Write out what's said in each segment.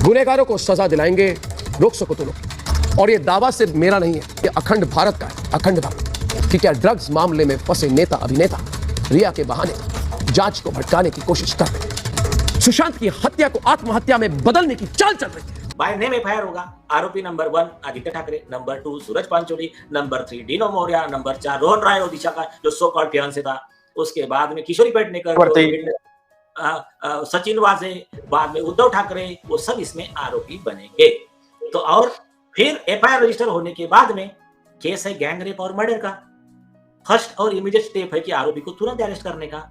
गुनहगारों को सजा दिलाएंगे, रोक सको तो लोग। और ये दावा सिर्फ मेरा नहीं है, ये अखंड भारत का है, अखंड भारत। कि क्या ड्रग्स मामले में फंसे नेता अभिनेता रिया के बहाने जांच को भटकाने की कोशिश कर रहे हैं। सुशांत की हत्या को आत्महत्या में बदलने की चाल चल रही है। बाय नेम एफआईआर होगा। आरोपी number 1 Aditya Thackeray, number 2 Suraj Pancholi, number 3 Dino Morea, number 4 Rohan Rai और दिशा का जो सो कॉल्ड फियांसे था। उसके बाद में किशोरी पेडनेकर, सचिन वाजे, बाद में उद्धव ठाकरे, वो सब इसमें आरोपी बनेंगे। तो और फिर एफआईआर रजिस्टर होने के बाद में केस है गैंग रेप और मर्डर का। फर्स्ट और इमीडिएट स्टेप है कि आरोपी को तुरंत अरेस्ट करने का।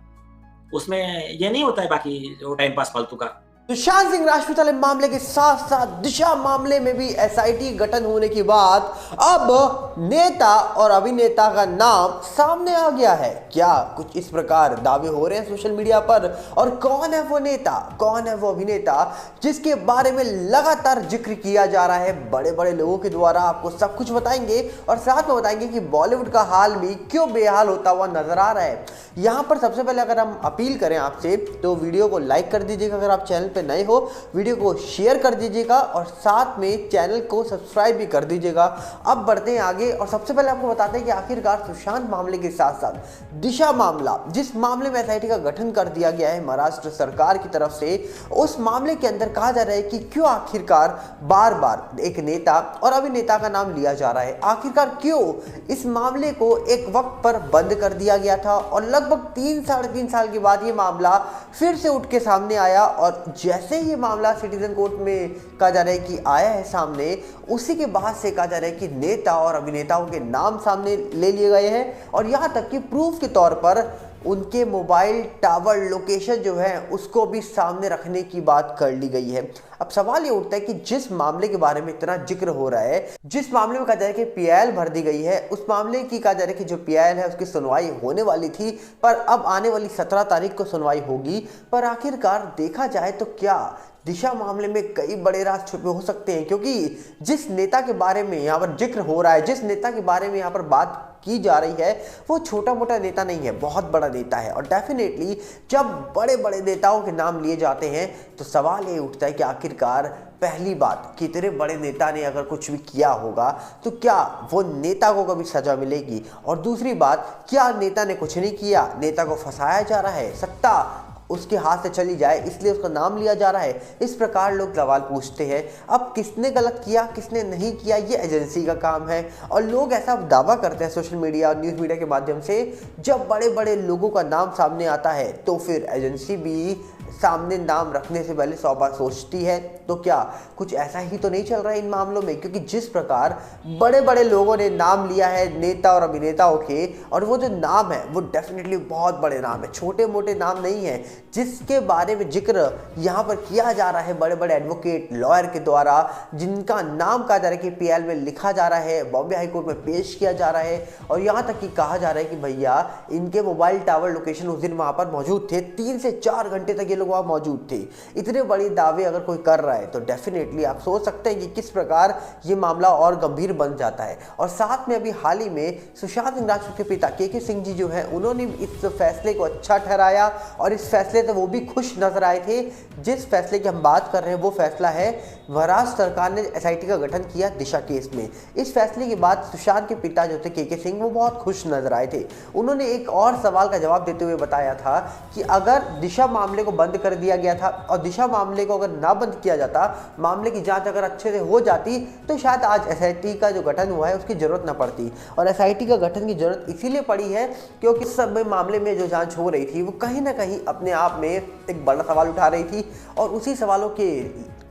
उसमें ये नहीं होता है बाकी वो टाइम पास फालतू का। सुशांत सिंह राजपूत वाले मामले के साथ साथ दिशा मामले में भी एसआईटी गठन होने के बाद अब नेता और अभिनेता का नाम सामने आ गया है। क्या कुछ इस प्रकार दावे हो रहे हैं सोशल मीडिया पर? और कौन है वो नेता, कौन है वो अभिनेता जिसके बारे में लगातार जिक्र किया जा रहा है बड़े बड़े लोगों के द्वारा? आपको सब कुछ बताएंगे और साथ में बताएंगे कि बॉलीवुड का हाल भी क्यों बेहाल होता हुआ नजर आ रहा है। यहाँ पर सबसे पहले अगर हम अपील करें आपसे तो वीडियो को लाइक कर दीजिएगा, अगर आप चैनल पे नए हो वीडियो को शेयर कर दीजिएगा और साथ में चैनल को सब्सक्राइब भी कर दीजिएगा। अब बढ़ते हैं आगे और सबसे पहले आपको बताते हैं कि आखिरकार सुशांत मामले के साथ साथ दिशा मामला, जिस मामले में एसआईटी का गठन कर दिया गया है महाराष्ट्र सरकार की तरफ से, उस मामले के अंदर कहा जा रहा है कि क्यों आखिरकार बार बार एक नेता और अभिनेता का नाम लिया जा रहा है। आखिरकार क्यों इस मामले को एक वक्त पर बंद कर दिया गया था और लगभग 3-3.5 साल के बाद ये मामला फिर से उठ के सामने आया। और जैसे ये मामला सिटीजन कोर्ट में कहा जा रहा है कि आया है सामने, उसी के बाद से कहा जा रहा है कि नेता और अभिनेताओं के नाम सामने ले लिए गए हैं और यहाँ तक कि प्रूफ के तौर पर उनके मोबाइल टावर लोकेशन जो है उसको भी सामने रखने की बात कर ली गई है। अब सवाल ये उठता है कि जिस मामले के बारे में इतना जिक्र हो रहा है, जिस मामले में कहा जा रहा है कि पीआईएल भर दी गई है, उस मामले की कहा जा रहा है कि जो पीआईएल है उसकी सुनवाई होने वाली थी पर अब आने वाली 17 तारीख को सुनवाई होगी। पर आखिरकार देखा जाए तो क्या दिशा मामले में कई बड़े राज छुपे हो सकते हैं? क्योंकि जिस नेता के बारे में यहाँ पर जिक्र हो रहा है, जिस नेता के बारे में यहाँ पर बात की जा रही है, वो छोटा मोटा नेता नहीं है, बहुत बड़ा नेता है। और डेफिनेटली जब बड़े बड़े नेताओं के नाम लिए जाते हैं तो सवाल ये उठता है कि आखिरकार पहली बात कि इतने बड़े नेता ने अगर कुछ भी किया होगा तो क्या वो नेता को कभी सजा मिलेगी? और दूसरी बात, क्या नेता ने कुछ नहीं किया, नेता को फंसाया जा रहा है, सत्ता उसके हाथ से चली जाए इसलिए उसका नाम लिया जा रहा है? इस प्रकार लोग सवाल पूछते हैं। अब किसने गलत किया किसने नहीं किया ये एजेंसी का काम है और लोग ऐसा दावा करते हैं सोशल मीडिया और न्यूज़ मीडिया के माध्यम से। जब बड़े बड़े लोगों का नाम सामने आता है तो फिर एजेंसी भी सामने नाम रखने से पहले 100 बार सोचती है। तो क्या कुछ ऐसा ही तो नहीं चल रहा है इन मामलों में? क्योंकि जिस प्रकार बड़े बड़े लोगों ने नाम लिया है नेता और अभिनेताओं के, और वो जो नाम है वो डेफिनेटली बहुत बड़े नाम है, छोटे मोटे नाम नहीं है, जिसके बारे में जिक्र यहाँ पर किया जा रहा है बड़े बड़े एडवोकेट लॉयर के द्वारा, जिनका नाम कहा जा रहा है कि पीआईएल में लिखा जा रहा है, बॉम्बे हाईकोर्ट में पेश किया जा रहा है। और यहाँ तक कि कहा जा रहा है कि भैया इनके मोबाइल टावर लोकेशन उस दिन वहाँ पर मौजूद थे, 3 से 4 घंटे तक ये लोग वहाँ मौजूद थे। इतने बड़े दावे अगर कोई कर रहा है तो डेफिनेटली आप सोच सकते हैं कि किस प्रकार ये मामला और गंभीर बन जाता है। और साथ में अभी हाल ही में सुशांत सिंह राजपूत के पिता के सिंह जी जो है उन्होंने इस फैसले को अच्छा ठहराया और इस फैसले से वो भी खुश नजर आए थे। जिस फैसले की हम बात कर रहे हैं वो फैसला है महाराष्ट्र सरकार ने एसआईटी का गठन किया दिशा केस में। इस फैसले के बाद सुशांत के पिता जो थे के सिंह वो बहुत खुश नजर आए थे। उन्होंने एक और सवाल का जवाब देते हुए बताया था कि अगर दिशा मामले को बंद कर दिया गया था और दिशा मामले को अगर ना बंद किया जाता, मामले की जांच अगर अच्छे से हो जाती तो शायद आज एसआईटी का जो गठन हुआ है उसकी जरूरत ना पड़ती। और एसआईटी का गठन की जरूरत इसीलिए पड़ी है क्योंकि इस सब मामले में जो जांच हो रही थी वो कहीं ना कहीं अपने आप में एक बड़ा सवाल उठा रही थी और उसी सवालों के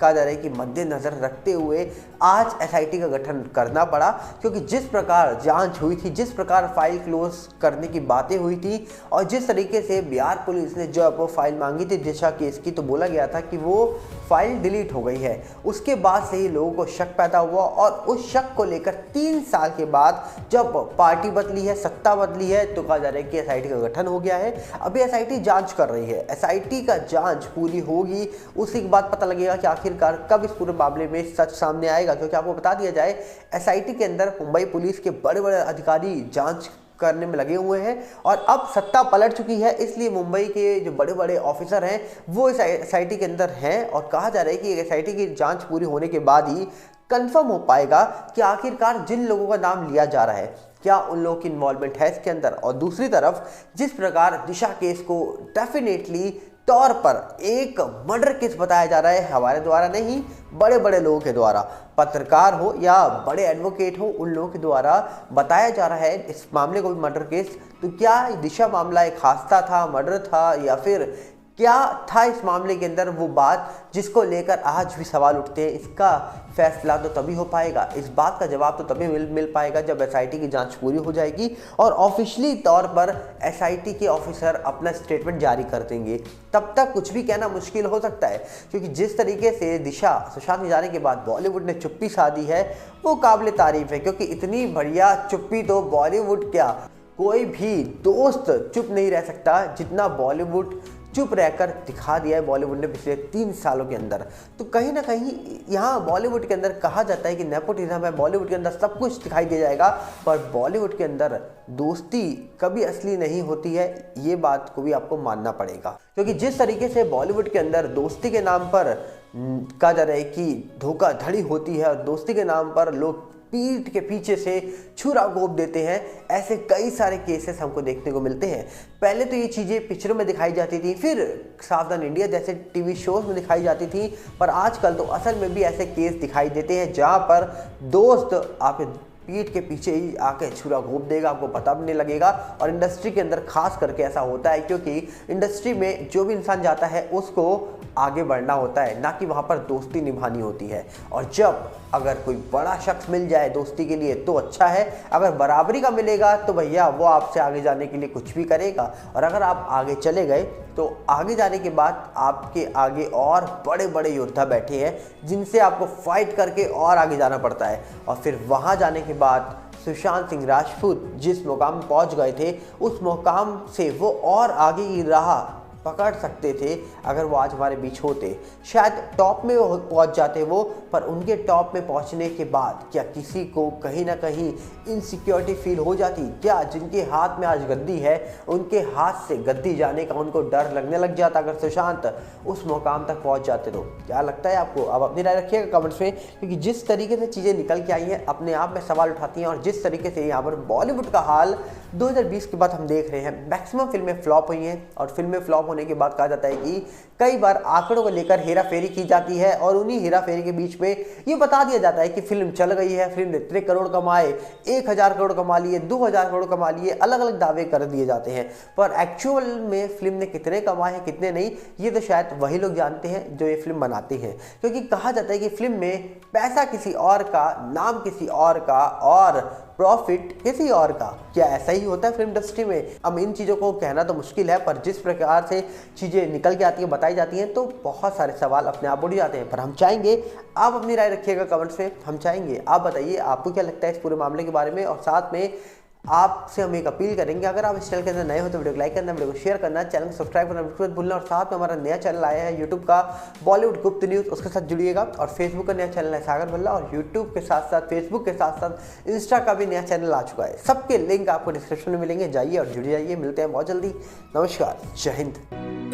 कहा जा रहा है कि मद्देनजर रखते हुए आज एसआईटी का गठन करना पड़ा। क्योंकि जिस प्रकार जांच हुई थी, जिस प्रकार फाइल क्लोज करने की बातें हुई थी और जिस तरीके से बिहार पुलिस ने जब वो फाइल मांगी थी दिशा केस की तो बोला गया था कि वो फाइल डिलीट हो गई है। उसके बाद से ही लोगों को शक पैदा हुआ और उस शक को लेकर 3 साल के बाद जब पार्टी बदली है, सत्ता बदली है, तो कहा जा रहा है कि एसआईटी का गठन हो गया है। अभी एसआईटी जांच कर रही है, एसआईटी का जांच पूरी होगी, उसी के बाद पता लगेगा कि आखिरकार कब इस पूरे मामले में सच सामने आएगा। क्योंकि आपको बता दिया जाए एसआईटी के अंदर मुंबई पुलिस के बड़े बड़े अधिकारी जांच करने में लगे हुए हैं और अब सत्ता पलट चुकी है, इसलिए मुंबई के जो बड़े बड़े ऑफिसर हैं वो इस एसआईटी के अंदर हैं और कहा जा रहा है कि एसआईटी की जांच पूरी होने के बाद ही कंफर्म हो पाएगा कि आखिरकार जिन लोगों का नाम लिया जा रहा है क्या उन लोगों की इन्वॉल्वमेंट है इसके अंदर। और दूसरी तरफ जिस प्रकार दिशा केस को डेफिनेटली तौर पर एक मर्डर केस बताया जा रहा है, हमारे द्वारा नहीं, बड़े बड़े लोगों के द्वारा, पत्रकार हो या बड़े एडवोकेट हो, उन लोगों के द्वारा बताया जा रहा है इस मामले को भी मर्डर केस। तो क्या दिशा मामला एक हादसा था, मर्डर था, या फिर क्या था इस मामले के अंदर वो बात जिसको लेकर आज भी सवाल उठते हैं, इसका फैसला तो तभी हो पाएगा, इस बात का जवाब तो तभी मिल पाएगा जब एसआईटी की जांच पूरी हो जाएगी और ऑफिशियली तौर पर एसआईटी के ऑफिसर अपना स्टेटमेंट जारी कर देंगे। तब तक कुछ भी कहना मुश्किल हो सकता है, क्योंकि जिस तरीके से दिशा सुशांत के जाने के बाद बॉलीवुड ने चुप्पी साधी है वो काबिल तारीफ है, क्योंकि इतनी बढ़िया चुप्पी तो बॉलीवुड क्या कोई भी दोस्त चुप नहीं रह सकता जितना बॉलीवुड चुप रहकर दिखा दिया है बॉलीवुड ने पिछले 3 सालों के अंदर। तो कहीं ना कहीं यहाँ बॉलीवुड के अंदर कहा जाता है कि नेपोटिज्म है, बॉलीवुड के अंदर सब कुछ दिखाई दे जाएगा, पर बॉलीवुड के अंदर दोस्ती कभी असली नहीं होती है, ये बात को भी आपको मानना पड़ेगा। क्योंकि जिस तरीके से बॉलीवुड के अंदर दोस्ती के नाम पर कहा जा रहा है कि धोखाधड़ी होती है और दोस्ती के नाम पर लोग पीठ के पीछे से छुरा घोंप देते हैं, ऐसे कई सारे केसेस हमको देखने को मिलते हैं। पहले तो ये चीज़ें पिक्चरों में दिखाई जाती थी, फिर सावधान इंडिया जैसे टीवी शोज में दिखाई जाती थी, पर आजकल तो असल में भी ऐसे केस दिखाई देते हैं जहां पर दोस्त आपके पीठ के पीछे ही आके छुरा घोंप देगा, आपको पता भी नहीं लगेगा। और इंडस्ट्री के अंदर खास करके ऐसा होता है, क्योंकि इंडस्ट्री में जो भी इंसान जाता है उसको आगे बढ़ना होता है, ना कि वहाँ पर दोस्ती निभानी होती है। और जब अगर कोई बड़ा शख्स मिल जाए दोस्ती के लिए तो अच्छा है, अगर बराबरी का मिलेगा तो भैया वो आपसे आगे जाने के लिए कुछ भी करेगा। और अगर आप आगे चले गए तो आगे जाने के बाद आपके आगे और बड़े बड़े योद्धा बैठे हैं जिनसे आपको फाइट करके और आगे जाना पड़ता है। और फिर वहाँ जाने के बाद सुशांत सिंह राजपूत जिस मुकाम पहुँच गए थे उस मुकाम से वो और आगे की राह पकड़ सकते थे अगर वो आज हमारे बीच होते। शायद टॉप में पहुंच जाते वो, पर उनके टॉप में पहुंचने के बाद क्या किसी को कहीं ना कहीं इनसिक्योरिटी फील हो जाती? क्या जिनके हाथ में आज गद्दी है उनके हाथ से गद्दी जाने का उनको डर लगने लग जाता अगर सुशांत उस मुकाम तक पहुंच जाते तो? क्या लगता है आपको? आप अपनी राय रखिएगा कमेंट्स में, क्योंकि जिस तरीके से चीज़ें निकल के आई हैं अपने आप में सवाल उठाती हैं। और जिस तरीके से यहाँ पर बॉलीवुड का हाल 2020 के बाद हम देख रहे हैं, मैक्सिमम फिल्में फ्लॉप हुई हैं और फिल्में फ्लॉप होने के बाद कहा जाता है कि कई बार आंकड़ों को लेकर हेरा फेरी की जाती है और उन्हीं हेरा फेरी के बीच में ये बता दिया जाता है कि फिल्म चल गई है, फिल्म ने इतने करोड़ कमाए, 1000 करोड़ कमा लिए, 2000 करोड़ कमा लिए, अलग अलग दावे कर दिए जाते हैं। पर एक्चुअल में फिल्म ने कितने कमाए हैं कितने नहीं, ये तो शायद वही लोग जानते हैं जो ये फिल्म बनाते हैं। क्योंकि कहा जाता है कि फिल्म में पैसा किसी और का, नाम किसी और का और प्रॉफिट किसी और का। क्या ऐसा ही होता है फिल्म इंडस्ट्री में? अब इन चीज़ों को कहना तो मुश्किल है, पर जिस प्रकार से चीज़ें निकल के आती हैं, बताई जाती हैं, तो बहुत सारे सवाल अपने आप उठ जाते हैं। पर हम चाहेंगे आप अपनी राय रखिएगा कमेंट्स में, हम चाहेंगे आप बताइए आपको क्या लगता है इस पूरे मामले के बारे में। और साथ में आपसे हम एक अपील करेंगे, अगर आप इस चैनल के अंदर नए हो तो वीडियो को लाइक करना, वीडियो को शेयर करना, चैनल को सब्सक्राइब करना बिल्कुल मत भूलना। और साथ में हमारा नया चैनल आया है यूट्यूब का बॉलीवुड गुप्त न्यूज़, उसके साथ जुड़िएगा। और फेसबुक का नया चैनल है सागर भल्ला, और यूट्यूब के साथ साथ फेसबुक के साथ साथ इंस्टा का भी नया चैनल आ चुका है। सबके लिंक आपको डिस्क्रिप्शन में मिलेंगे, जाइए और जुड़ जाइए। मिलते हैं बहुत जल्दी। नमस्कार, जय हिंद।